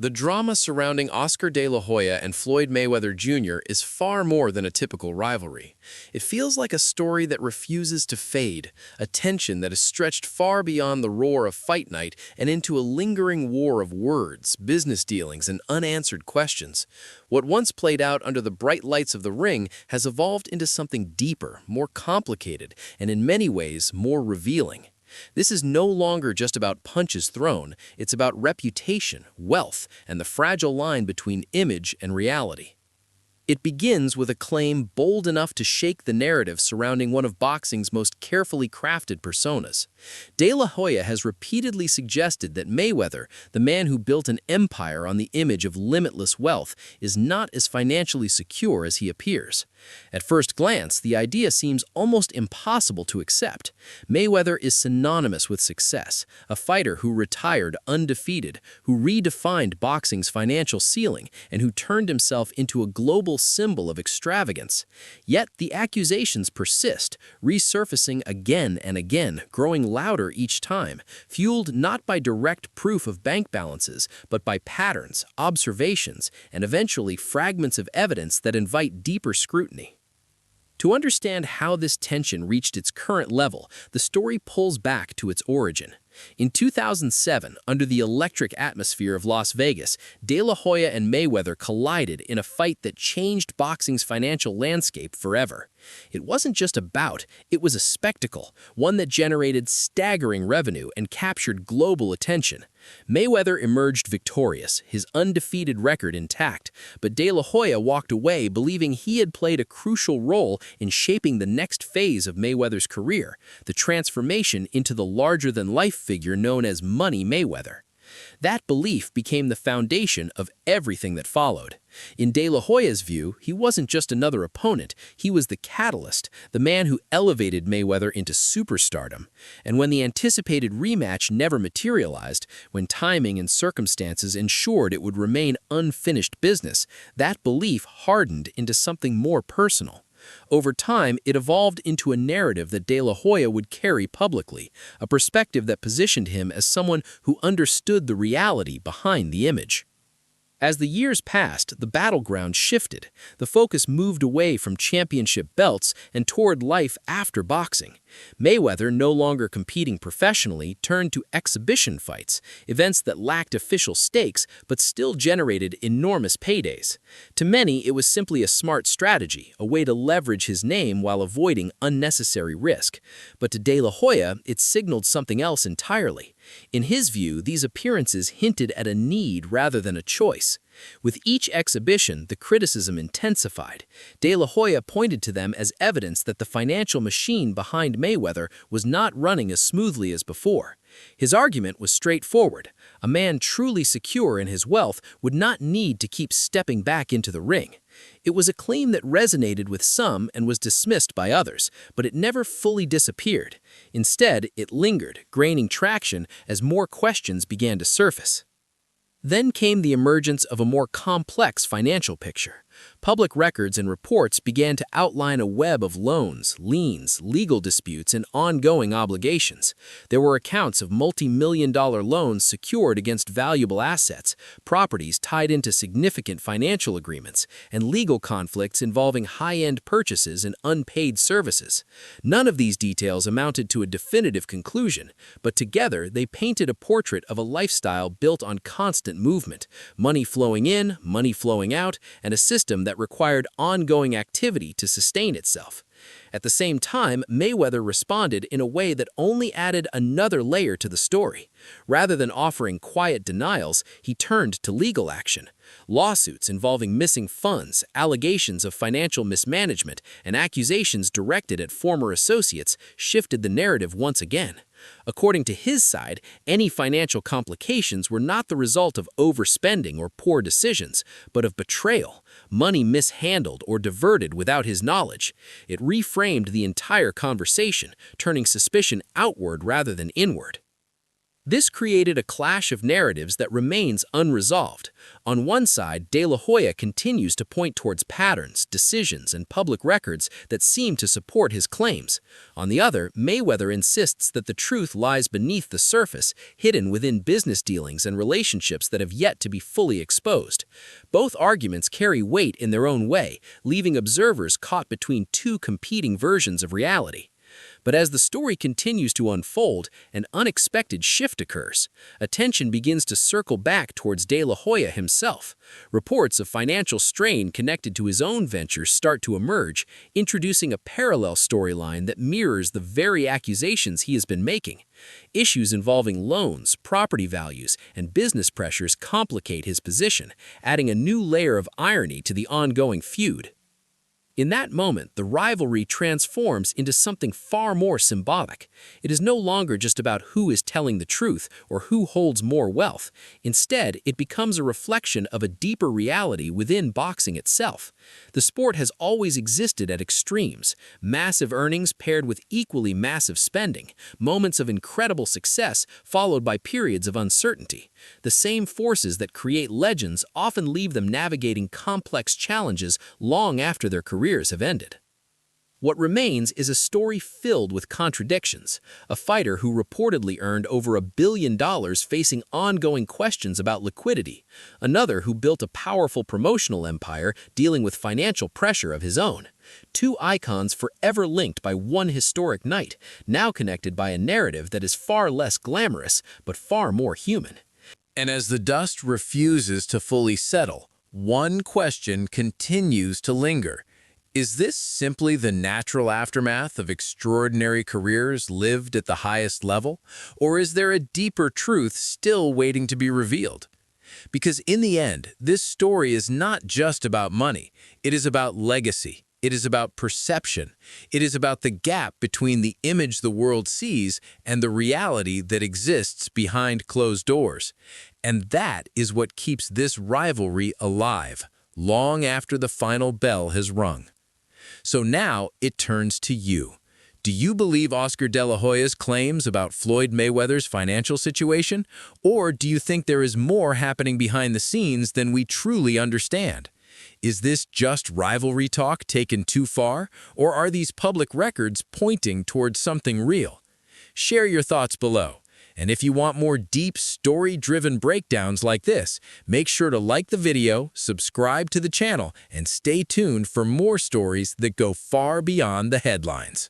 The drama surrounding Oscar de la Hoya and Floyd Mayweather Jr. is far more than a typical rivalry. It feels like a story that refuses to fade, a tension that is stretched far beyond the roar of fight night and into a lingering war of words, business dealings, and unanswered questions. What once played out under the bright lights of the ring has evolved into something deeper, more complicated, and in many ways more revealing. This is no longer just about punches thrown, it's about reputation, wealth, and the fragile line between image and reality. It begins with a claim bold enough to shake the narrative surrounding one of boxing's most carefully crafted personas. De La Hoya has repeatedly suggested that Mayweather, the man who built an empire on the image of limitless wealth, is not as financially secure as he appears. At first glance, the idea seems almost impossible to accept. Mayweather is synonymous with success, a fighter who retired undefeated, who redefined boxing's financial ceiling, and who turned himself into a global symbol of extravagance. Yet the accusations persist, resurfacing again and again, growing louder each time, fueled not by direct proof of bank balances, but by patterns, observations, and eventually fragments of evidence that invite deeper scrutiny. To understand how this tension reached its current level, the story pulls back to its origin. In 2007, under the electric atmosphere of Las Vegas, De La Hoya and Mayweather collided in a fight that changed boxing's financial landscape forever. It wasn't just a bout, it was a spectacle, one that generated staggering revenue and captured global attention. Mayweather emerged victorious, his undefeated record intact, but De La Hoya walked away believing he had played a crucial role in shaping the next phase of Mayweather's career, the transformation into the larger-than-life figure known as Money Mayweather. That belief became the foundation of everything that followed. In De La Hoya's view, he wasn't just another opponent, he was the catalyst, the man who elevated Mayweather into superstardom. And when the anticipated rematch never materialized, when timing and circumstances ensured it would remain unfinished business, that belief hardened into something more personal. Over time, it evolved into a narrative that De La Hoya would carry publicly, a perspective that positioned him as someone who understood the reality behind the image. As the years passed, the battleground shifted. The focus moved away from championship belts and toward life after boxing. Mayweather, no longer competing professionally, turned to exhibition fights, events that lacked official stakes but still generated enormous paydays. To many, it was simply a smart strategy, a way to leverage his name while avoiding unnecessary risk. But to De La Hoya, it signaled something else entirely. In his view, these appearances hinted at a need rather than a choice. With each exhibition, the criticism intensified. De La Hoya pointed to them as evidence that the financial machine behind Mayweather was not running as smoothly as before. His argument was straightforward. A man truly secure in his wealth would not need to keep stepping back into the ring. It was a claim that resonated with some and was dismissed by others, but it never fully disappeared. Instead, it lingered, gaining traction as more questions began to surface. Then came the emergence of a more complex financial picture. Public records and reports began to outline a web of loans, liens, legal disputes, and ongoing obligations. There were accounts of multi-million-dollar loans secured against valuable assets, properties tied into significant financial agreements, and legal conflicts involving high-end purchases and unpaid services. None of these details amounted to a definitive conclusion, but together they painted a portrait of a lifestyle built on constant movement, money flowing in, money flowing out, and a system that required ongoing activity to sustain itself. At the same time, Mayweather responded in a way that only added another layer to the story. Rather than offering quiet denials, he turned to legal action. Lawsuits involving missing funds, allegations of financial mismanagement, and accusations directed at former associates shifted the narrative once again. According to his side, any financial complications were not the result of overspending or poor decisions, but of betrayal, money mishandled or diverted without his knowledge. It reframed the entire conversation, turning suspicion outward rather than inward. This created a clash of narratives that remains unresolved. On one side, De La Hoya continues to point towards patterns, decisions, and public records that seem to support his claims. On the other, Mayweather insists that the truth lies beneath the surface, hidden within business dealings and relationships that have yet to be fully exposed. Both arguments carry weight in their own way, leaving observers caught between two competing versions of reality. But as the story continues to unfold, an unexpected shift occurs. Attention begins to circle back towards De La Hoya himself. Reports of financial strain connected to his own ventures start to emerge, introducing a parallel storyline that mirrors the very accusations he has been making. Issues involving loans, property values, and business pressures complicate his position, adding a new layer of irony to the ongoing feud. In that moment, the rivalry transforms into something far more symbolic. It is no longer just about who is telling the truth or who holds more wealth. Instead, it becomes a reflection of a deeper reality within boxing itself. The sport has always existed at extremes: massive earnings paired with equally massive spending, moments of incredible success followed by periods of uncertainty. The same forces that create legends often leave them navigating complex challenges long after their careers have ended. What remains is a story filled with contradictions. A fighter who reportedly earned over $1 billion facing ongoing questions about liquidity. Another who built a powerful promotional empire dealing with financial pressure of his own. Two icons forever linked by one historic night, now connected by a narrative that is far less glamorous but far more human. And as the dust refuses to fully settle, one question continues to linger. Is this simply the natural aftermath of extraordinary careers lived at the highest level? Or is there a deeper truth still waiting to be revealed? Because in the end, this story is not just about money. It is about legacy. It is about perception. It is about the gap between the image the world sees and the reality that exists behind closed doors. And that is what keeps this rivalry alive, long after the final bell has rung. So now it turns to you. Do you believe Oscar De La Hoya's claims about Floyd Mayweather's financial situation? Or do you think there is more happening behind the scenes than we truly understand? Is this just rivalry talk taken too far? Or are these public records pointing towards something real? Share your thoughts below. And if you want more deep, story-driven breakdowns like this, make sure to like the video, subscribe to the channel, and stay tuned for more stories that go far beyond the headlines.